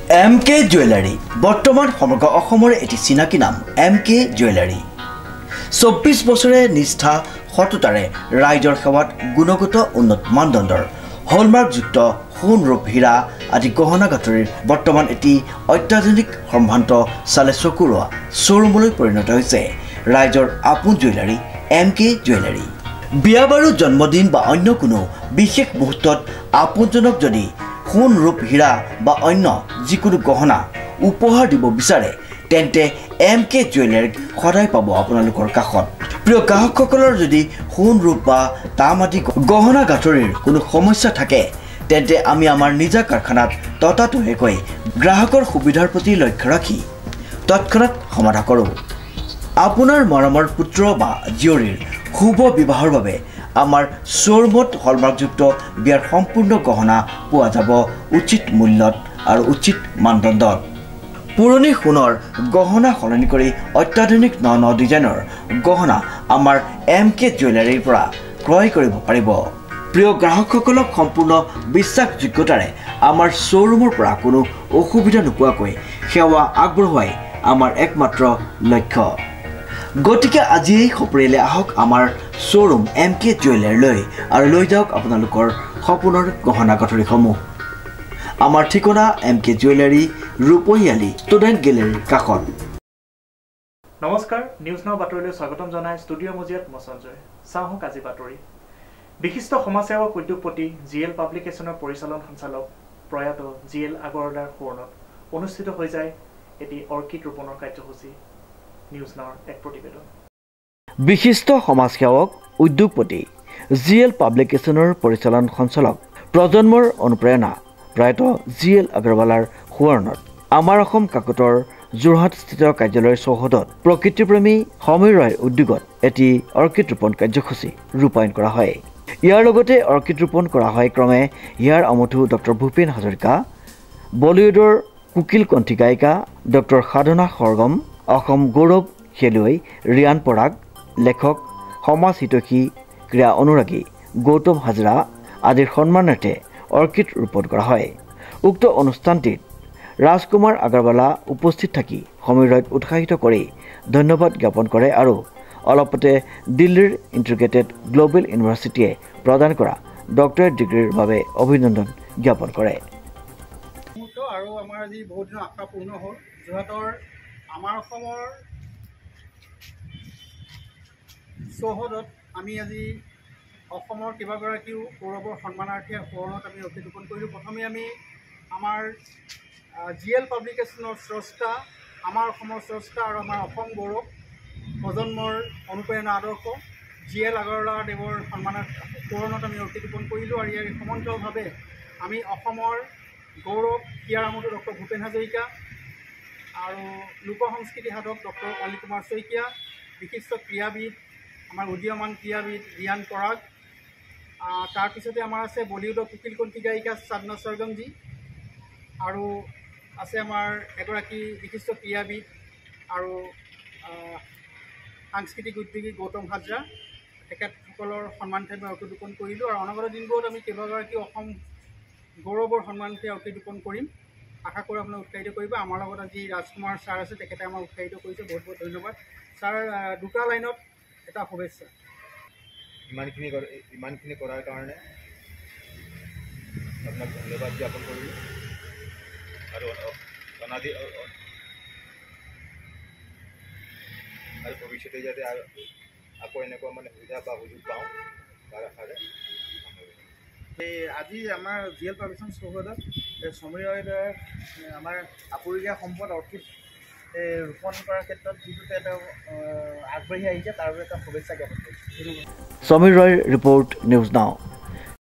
MK jewellery বৰ্তমান সমগ্ৰ অসমৰ এটি চিনাকি নাম MK জুৱেলাৰী 24 বছৰে নিষ্ঠা সততাৰে ৰাইজৰ সেৱাত গুণগত উন্নত মানদণ্ডৰ হলমাৰ্কযুক্ত সোণ ৰূপ হীৰা আদি গহনা গাঁথৰিৰ বৰ্তমান এটি অত্যাধুনিক সম্ভ্ৰান্ত চালে চকুৰোৱা শ্বৰুমলৈ পৰিণত হৈছে ৰাইজৰ আপোন জুৱেলাৰী MK জুৱেলাৰী বিয়া বাৰু জন্মদিন বা অন্য কোনো বিশেষ মুহূৰ্তত আপোনজনক যদি সোণ ৰূপ হীৰা বা অন্য যিকোনো গহনা উপহাৰ দিব বিচাৰে তেন্তে MK জুৱেলাৰীক সদায় পাব আপোনালোকৰ কাষত প্ৰিয় গ্ৰাহকসকলৰ যদি সোণ ৰূপ বা তাম আদি গহনা গাঁথৰিৰ কোনো সমস্যা থাকে তেন্তে আমি আমাৰ নিজা কাৰখানাত ততাতৈয়াকৈ গ্ৰাহকৰ সুবিধাৰ প্ৰতি লক্ষ্য ৰাখি তৎক্ষণাত সমাধা কৰোঁ আপোনাৰ মৰমৰ পুত্ৰ বা জীয়ৰীৰ শুভ বিবাহৰ বাবে আমাৰ শ্বৰুমত হলমাৰ্কযুক্ত বিয়াৰ সম্পূৰ্ণ গহনা পোৱা যাব উচিত মূল্যত আৰু উচিত মানদণ্ডত পুৰণি সোণৰ গহনা সলনি কৰি অত্যাধুনিক ন ডিজাইনৰ গহনা আমাৰ MK জুৱেলাৰীৰ পৰা ক্ৰয় কৰিব পাৰিব প্ৰিয় গ্ৰাহকসকলক সম্পূৰ্ণ বিশ্বাসযোগ্যতাৰে আমাৰ শ্বৰুমৰ পৰা কোনো অসুবিধা নোপোৱাকৈ সেৱা আগবঢ়োৱাই আমাৰ একমাত্ৰ লক্ষ্য গতিকে আজি সপৰিয়ালে আহক আমাৰ শ্বৰুম MK জুৱেলাৰীলৈ আৰু লৈ যাওক আপোনালোকৰ সপোনৰ গহনা গাঁথৰিসমূহ আমাৰ ঠিকনা MK জুৱেলাৰী ৰূপহিয়ালী ষ্টুডেণ্ট গেলেৰীৰ কাষত নমস্কাৰ নিউজ নাও বাতৰিলৈ স্বাগতম জনাই ষ্টুডিঅ' মজিয়াত মই সঞ্জয় চাহক আজি বাতৰি বিশিষ্ট সমাজসেৱক উদ্যোগপতি GL পাব্লিকেশ্যনৰ পৰিচালন সঞ্চালক প্ৰয়াত GL আগৰৱালাৰ সোঁৱৰণত অনুষ্ঠিত হৈ যায় এটি অৰ্কিড ৰোপণৰ কাৰ্যসূচী নিউজ নাওৰ এক প্ৰতিবেদন বিশিষ্ট সমাজসেৱক উদ্যোগপতি GL পাব্লিকেশ্যনৰ পৰিচালন সঞ্চালক প্ৰজন্মৰ অনুপ্ৰেৰণা প্ৰয়াত GL আগৰৱালাৰ সোঁৱৰণত আমাৰ অসম কাকতৰ যোৰহাটস্থিত কাৰ্যালয়ৰ চৌহদত প্ৰকৃতিপ্ৰেমী সমীৰ ৰায়ৰ উদ্যোগত এটি অৰ্কিড ৰোপণ কাৰ্যসূচী ৰূপায়ণ কৰা হয় ইয়াৰ লগতে অৰ্কিড ৰোপণ কৰা হয় ক্ৰমে ইয়াৰ আমঠু ডক্টৰ ভূপেন হাজৰিকা বলিউডৰ কুকিল কণ্ঠী গায়িকা ডক্টৰ সাধনা সৰগম অসম গৌৰৱ খেলুৱৈ ৰিয়ান পৰাগ লেখক সমাজ হিতৈষী ক্ৰীড়া অনুৰাগী গৌতম হাজৰা আদিৰ সন্মানাৰ্থে অৰ্কিড ৰোপণ কৰা হয় উক্ত অনুষ্ঠানটিত ৰাজকুমাৰ আগৰৱালা উপস্থিত থাকি সমীৰ ৰায়ক উৎসাহিত কৰি ধন্যবাদ জ্ঞাপন কৰে আৰু অলপতে দিল্লীৰ ইণ্টিগ্ৰেটেড গ্লোবেল ইউনিভাৰ্চিটিয়ে প্ৰদান কৰা ডক্টৰেট ডিগ্ৰীৰ বাবে অভিনন্দন জ্ঞাপন কৰে আৰু আমাৰ আজি বহুত দিনৰ আশা পূৰ্ণ হ'ল যোৰহাটৰ আমাৰ অসমৰ চৌহদত আমি আজি অসমৰ কেইবাগৰাকীও গৌৰৱৰ সন্মানাৰ্থে সোঁৱৰণত আমি অৰ্কিড ৰোপণ কৰিলোঁ প্ৰথমে আমি আমাৰ GL পাব্লিকেশ্যনৰ স্ৰষ্টা আমাৰ অসমৰ স্ৰষ্টা আৰু আমাৰ অসম গৌৰৱ প্ৰজন্মৰ অনুপ্ৰেৰণা আদৰ্শ GL আগৰৱালা দেৱৰ সোঁৱৰণত আমি অৰ্কিড ৰোপণ কৰিলোঁ আৰু ইয়াৰ সমান্তৰালভাৱে আমি অসমৰ গৌৰৱ ক্ৰীড়াৰ আমঠু ডক্টৰ ভূপেন হাজৰিকা আৰু লোক সংস্কৃতি সাধক ডক্টৰ অনিল কুমাৰ শইকীয়া বিশিষ্ট ক্ৰীড়াবিদ আমাৰ উদীয়মান ক্ৰীড়াবিদ ৰিয়ান পৰাগ তাৰপিছতে আমাৰ আছে বলিউডৰ কুকিল কণ্ঠী গায়িকা সাধনা সৰগমজী আৰু আছে আমাৰ এগৰাকী বিশিষ্ট ক্ৰীড়াবিদ আৰু সাংস্কৃতিক উদ্যোগী গৌতম হাজৰা তেখেতসকলৰ সন্মানাৰ্থে আমি অৰ্কিড ৰোপণ কৰিলোঁ আৰু অনাগত দিনবোৰত আমি কেইবাগৰাকী অসম গৌৰৱৰ সন্মানাৰ্থে অৰ্কিড ৰোপণ কৰিম আশা কৰোঁ আপোনাক উৎসাহিত কৰিব আমাৰ লগত আজি ৰাজকুমাৰ ছাৰ আছে তেখেতে আমাক উৎসাহিত কৰিছে বহুত বহুত ধন্যবাদ ছাৰ দুটা লাইনত এটা শুভেচ্ছা ইমানখিনি কৰাৰ কাৰণে আপোনাক ধন্যবাদ জ্ঞাপন কৰিলোঁ আৰু ভৱিষ্যতে যাতে আকৌ এনেকুৱা মানে সুবিধা বা সুযোগ পাওঁ তাৰ আশাৰে আজি আমাৰ GL পাব্লিকেশ্যন চৌহদত সমীৰ ৰায়ৰ দ্বাৰা আমাৰ আপুৰুগীয়া সম্পদ অৰ্কিড ৰোপণ কৰাৰ ক্ষেত্ৰত যিটো এটা আগবাঢ়ি আহিছে তাৰ বাবে এটা শুভেচ্ছা জ্ঞাপন কৰিছোঁ সমীৰ ৰায়ৰ ৰিপৰ্ট নিউজ নাও